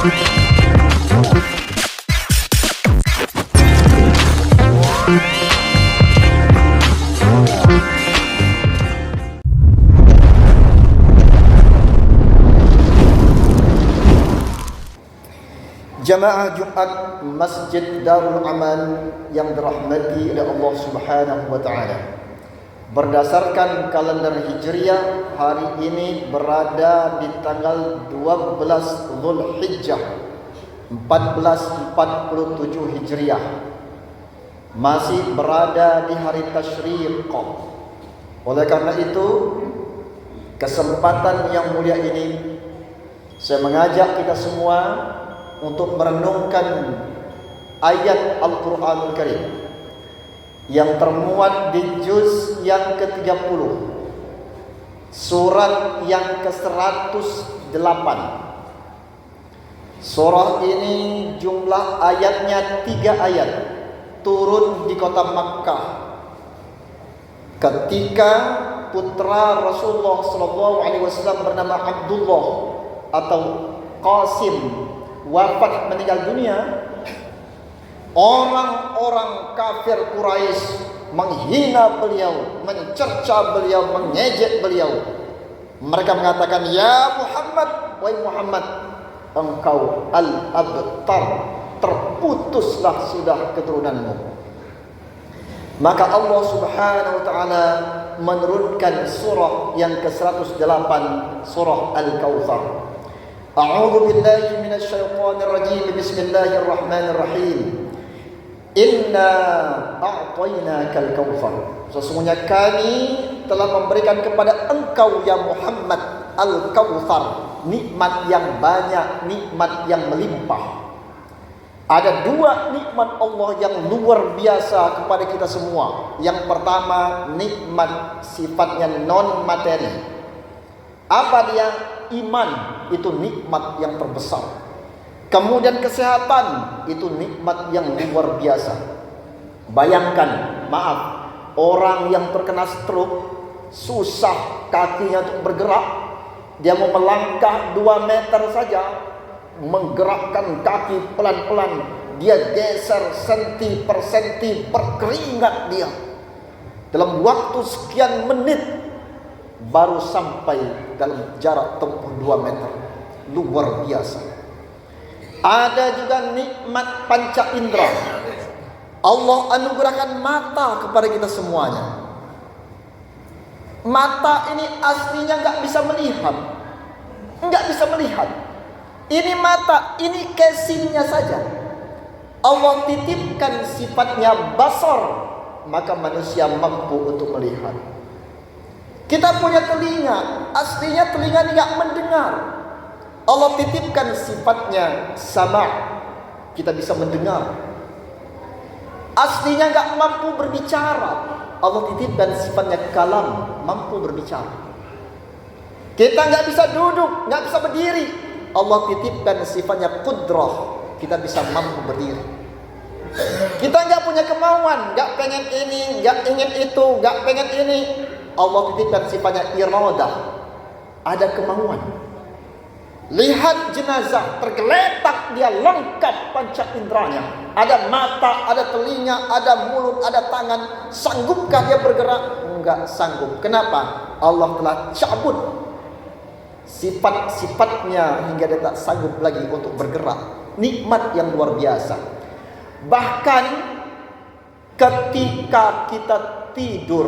Jamaah Jumat Masjid Darul Aman yang dirahmati oleh Allah Subhanahu wa taala. Berdasarkan kalender Hijriah, hari ini berada di tanggal 12 Zulhijjah 1447 Hijriah. Masih berada di hari Tasyriq. Oleh karena itu, kesempatan yang mulia ini saya mengajak kita semua untuk merenungkan ayat Al-Quranul Karim yang termuat di juz yang ke-30, surat yang ke-108. Surah ini jumlah ayatnya 3 ayat, turun di kota Makkah ketika putra Rasulullah SAW bernama Abdullah atau Qasim wafat, meninggal dunia. Orang-orang kafir Quraisy menghina beliau, mencerca beliau, mengejek beliau. Mereka mengatakan, "Ya Muhammad, wahai Muhammad, engkau al-abtar, terputuslah sudah keturunanmu." Maka Allah Subhanahu wa taala menurunkan surah yang ke-108, surah Al-Kautsar. A'udzu billahi minasy syaithanir rajim. Bismillahirrahmanirrahim. Inna a'tainakal kautsar. Sesungguhnya kami telah memberikan kepada engkau ya Muhammad al-kautsar, nikmat yang banyak, nikmat yang melimpah. Ada 2 nikmat Allah yang luar biasa kepada kita semua. Yang pertama, nikmat sifatnya non materi. Apa dia? Iman, itu nikmat yang terbesar. Kemudian kesehatan, itu nikmat yang luar biasa. Bayangkan, maaf, orang yang terkena stroke, susah kakinya untuk bergerak. Dia mau melangkah 2 meter saja, menggerakkan kaki pelan-pelan, dia geser senti per senti, berkeringat dia. Dalam waktu sekian menit baru sampai dalam jarak tempuh 2 meter. Luar biasa. Ada juga nikmat panca indera. Allah anugerahkan mata kepada kita semuanya. Mata ini aslinya nggak bisa melihat. Nggak bisa melihat. Ini mata, ini casingnya saja. Allah titipkan sifatnya basar, maka manusia mampu untuk melihat. Kita punya telinga, aslinya telinga ini nggak mendengar. Allah titipkan sifatnya sama, kita bisa mendengar. Aslinya nggak mampu berbicara, Allah titipkan sifatnya kalam, mampu berbicara. Kita nggak bisa duduk, nggak bisa berdiri, Allah titipkan sifatnya qudrah, kita bisa mampu berdiri. Kita nggak punya kemauan, nggak pengen ini, nggak ingin itu, nggak pengen ini, Allah titipkan sifatnya iradah, ada kemauan. Lihat jenazah tergeletak, dia lengkap panca inderanya. Ada mata, ada telinga, ada mulut, ada tangan. Sanggupkah dia bergerak? Enggak sanggup. Kenapa? Allah telah cabut sifat-sifatnya hingga dia tak sanggup lagi untuk bergerak. Nikmat yang luar biasa. Bahkan ketika kita tidur,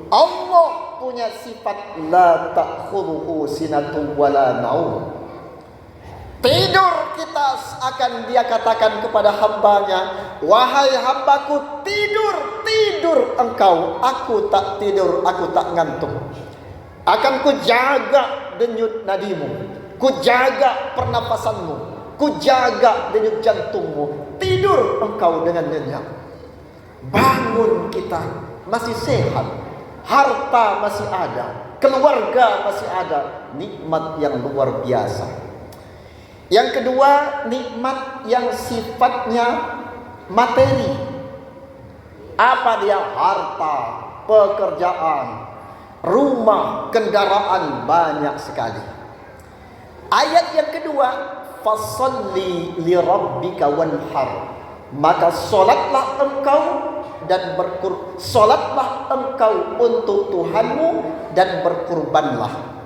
Allah punya sifat la ta'khudhuhu sinatun wala naum. Tidur kita akan dia katakan kepada hambanya, wahai hambaku, tidur, tidur engkau, aku tak tidur, aku tak ngantuk. Akan ku jaga denyut nadimu, ku jaga pernapasanmu, ku jaga denyut jantungmu. Tidur engkau dengan nyenyak. Bangun kita masih sehat, harta masih ada, keluarga masih ada. Nikmat yang luar biasa. Yang kedua, nikmat yang sifatnya materi. Apa dia? Harta, pekerjaan, rumah, kendaraan, banyak sekali. Ayat yang kedua, fasalli li rabbika wanhar. Maka solatlah engkau dan solatlah engkau untuk Tuhanmu dan berkurbanlah.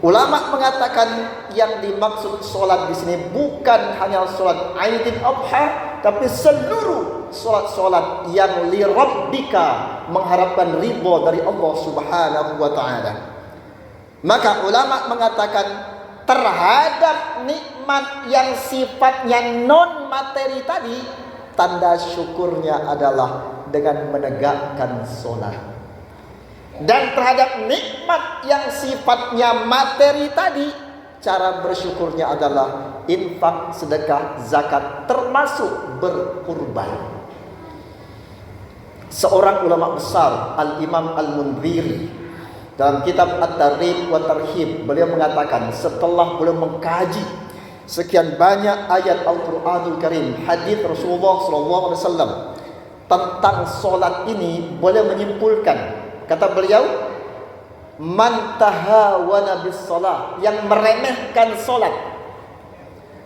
Ulama mengatakan yang dimaksud solat di sini bukan hanya solat Aidil Adha, tapi seluruh solat-solat yang li rabbika, mengharapkan ridha dari Allah Subhanahu wa taala. Maka ulama mengatakan terhadap nikmat yang sifatnya non materi tadi, tanda syukurnya adalah dengan menegakkan solat. Dan terhadap nikmat yang sifatnya materi tadi, cara bersyukurnya adalah infak, sedekah, zakat, termasuk berkurban. Seorang ulama besar, Al-Imam Al-Mundhiri, dalam kitab At-Targhib wa Tarhib, beliau mengatakan setelah beliau mengkaji sekian banyak ayat Al-Quranul Karim, hadis Rasulullah SAW tentang solat ini, beliau menyimpulkan, kata beliau, man tahawana bis salat, yang meremehkan solat,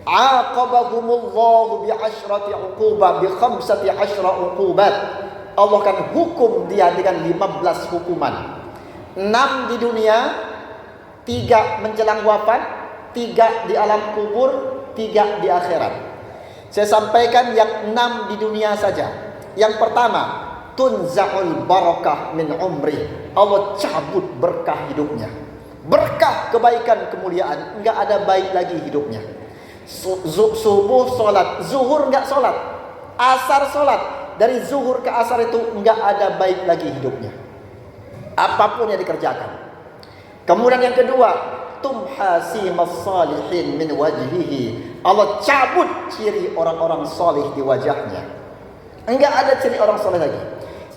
aqabahumullahu bi asyrati uqubah, bi khamsati asyra uqubat. Allah akan hukum dia dengan 15 hukuman. 6 di dunia, 3 menjelang wafat, 3 di alam kubur, 3 di akhirat. Saya sampaikan yang 6 di dunia saja. Yang pertama, tunza'ul barakah min umri. Allah cabut berkah hidupnya. Berkah kebaikan kemuliaan, enggak ada baik lagi hidupnya. Subuh solat, zuhur enggak solat, asar solat, dari zuhur ke asar itu enggak ada baik lagi hidupnya, apapun yang dikerjakan. Kemudian yang kedua, tumhasimas salihin min wajhihi. Allah cabut ciri orang-orang salih di wajahnya, enggak ada ciri orang salih lagi.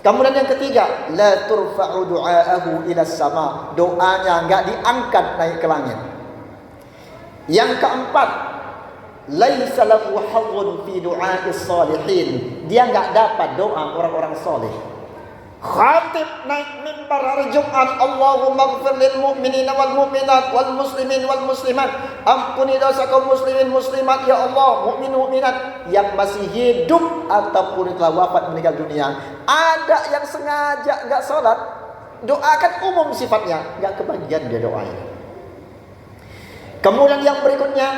Kemudian yang ketiga, la turfa'u du'aahu ila sama. Doanya enggak diangkat naik ke langit. Yang keempat, laisa lahu hazzun fi du'a'is salihin. Dia enggak dapat doa orang-orang saleh. Khatib naik mimbar hari Jumat, Allahumma ighfir lil mu'minina wal mu'minat wal muslimin wal muslimat. Ampuni dosa kaum muslimin muslimat ya Allah, mukmin mukminat yang masih hidup ataupun telah wafat meninggal dunia. Ada yang sengaja enggak salat, doakan umum sifatnya, enggak kebagian dia doanya. Kemudian yang berikutnya,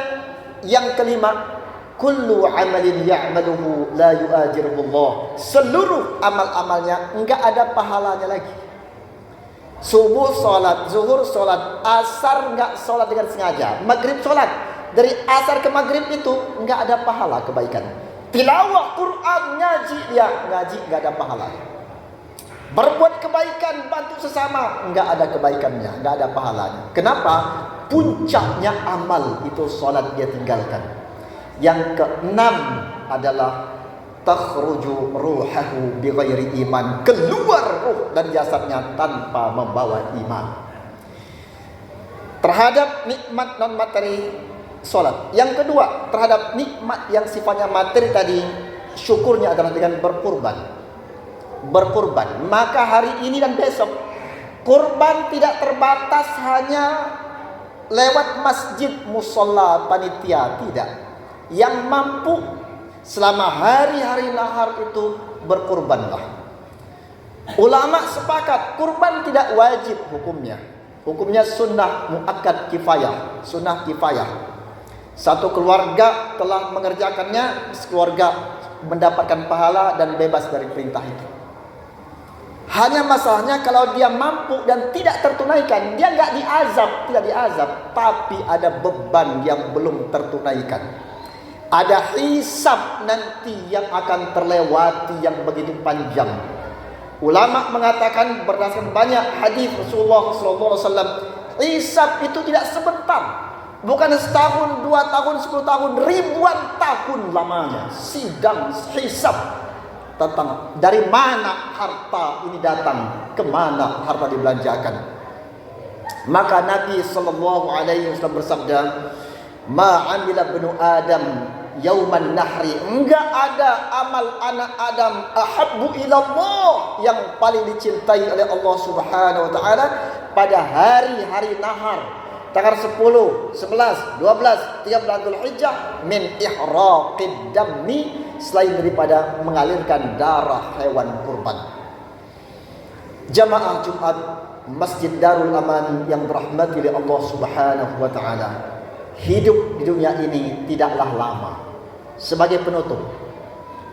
yang kelima, kullu amalin ya'maluhu la yu'ajiruhu Allah. Seluruh amal-amalnya enggak ada pahalanya lagi. Subuh salat, zuhur salat, asar enggak salat dengan sengaja, maghrib salat, dari asar ke maghrib itu enggak ada pahala kebaikan. Tilawah Quran, ngaji, dia ngaji enggak ada pahala. Berbuat kebaikan, bantu sesama, enggak ada kebaikannya, enggak ada pahalanya. Kenapa? Puncaknya amal itu salat dia tinggalkan. Yang keenam adalah takhruju ruhahu bighairi iman, keluar ruh dan jasadnya tanpa membawa iman. Terhadap nikmat non materi salat. Yang kedua, terhadap nikmat yang sifatnya materi tadi, syukurnya adalah dengan berkurban. Berkurban. Maka hari ini dan besok, kurban tidak terbatas hanya lewat masjid, musola, panitia, tidak. Yang mampu selama hari-hari nahar itu berkurbanlah. Ulama sepakat kurban tidak wajib hukumnya. Hukumnya sunnah muakkad kifayah, sunnah kifayah. Satu keluarga telah mengerjakannya, keluarga mendapatkan pahala dan bebas dari perintah itu. Hanya masalahnya kalau dia mampu dan tidak tertunaikan, dia enggak diazab, tidak diazab, tapi ada beban yang belum tertunaikan. Ada hisab nanti yang akan terlewati yang begitu panjang. Ulama mengatakan berdasarkan banyak hadis Rasulullah SAW, hisab itu tidak sebentar. Bukan setahun, 2 tahun, 10 tahun, ribuan tahun lamanya. Sidang hisab tentang dari mana harta ini datang, kemana harta dibelanjakan. Maka Nabi SAW bersabda, ma amila ibnu Adam yauman nahri, enggak ada amal anak Adam ahabbu ilallah, yang paling dicintai oleh Allah Subhanahu wa taala pada hari-hari nahar, tanggal 10, 11, 12, 13 Dzulhijjah min ihraqid dammi, selain daripada mengalirkan darah hewan kurban. Jamaah Jumat Masjid Darul Aman yang dirahmati oleh Allah Subhanahu wa taala. Hidup di dunia ini tidaklah lama. Sebagai penutup,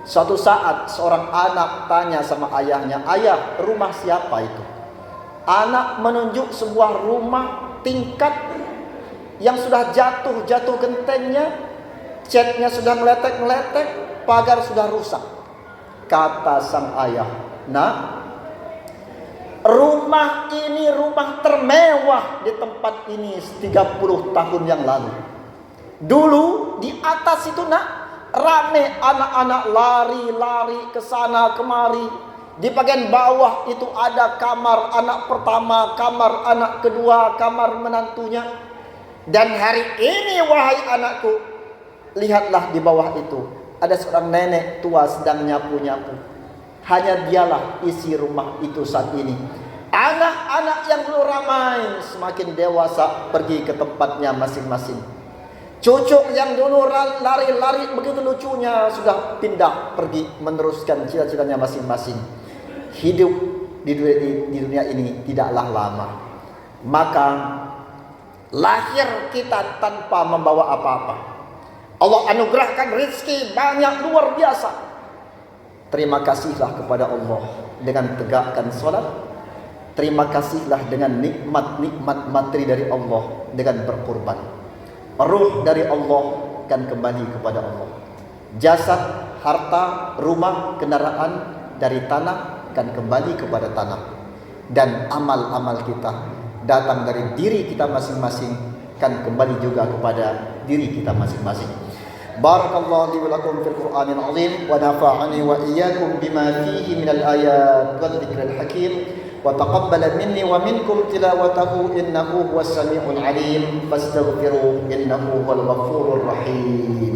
suatu saat seorang anak tanya sama ayahnya, "Ayah, rumah siapa itu?" Anak menunjuk sebuah rumah tingkat yang sudah jatuh gentengnya, catnya sudah meletek-meletek, pagar sudah rusak. Kata sang ayah, "Nak, rumah ini rumah termewah di tempat ini 30 tahun yang lalu. Dulu di atas itu, nak, rame anak-anak lari-lari ke sana kemari. Di bagian bawah itu ada kamar anak pertama, kamar anak kedua, kamar menantunya. Dan hari ini, wahai anakku, lihatlah di bawah itu ada seorang nenek tua sedang nyapu-nyapu. Hanya dialah isi rumah itu saat ini. Anak-anak yang dulu ramai semakin dewasa pergi ke tempatnya masing-masing. Cucu yang dulu lari-lari begitu lucunya sudah pindah pergi meneruskan cita-citanya masing-masing. Hidup di dunia ini tidaklah lama. Maka lahir kita tanpa membawa apa-apa. Allah anugerahkan rezeki banyak luar biasa. Terima kasihlah kepada Allah dengan tegakkan salat. Terima kasihlah dengan nikmat-nikmat materi dari Allah dengan berkorban. Ruh dari Allah akan kembali kepada Allah. Jasad, harta, rumah, kendaraan dari tanah akan kembali kepada tanah. Dan amal-amal kita datang dari diri kita masing-masing akan kembali juga kepada diri kita masing-masing. Barakallahu li wa lakum fil Qur'anil azim wa nafa'ani wa iyyakum bima fihi minal ayat wal dzikril hakim. وتقبل مني ومنكم تلاوته إنه هو السميع العليم فاستغفروه إنه هو الغفور الرحيم.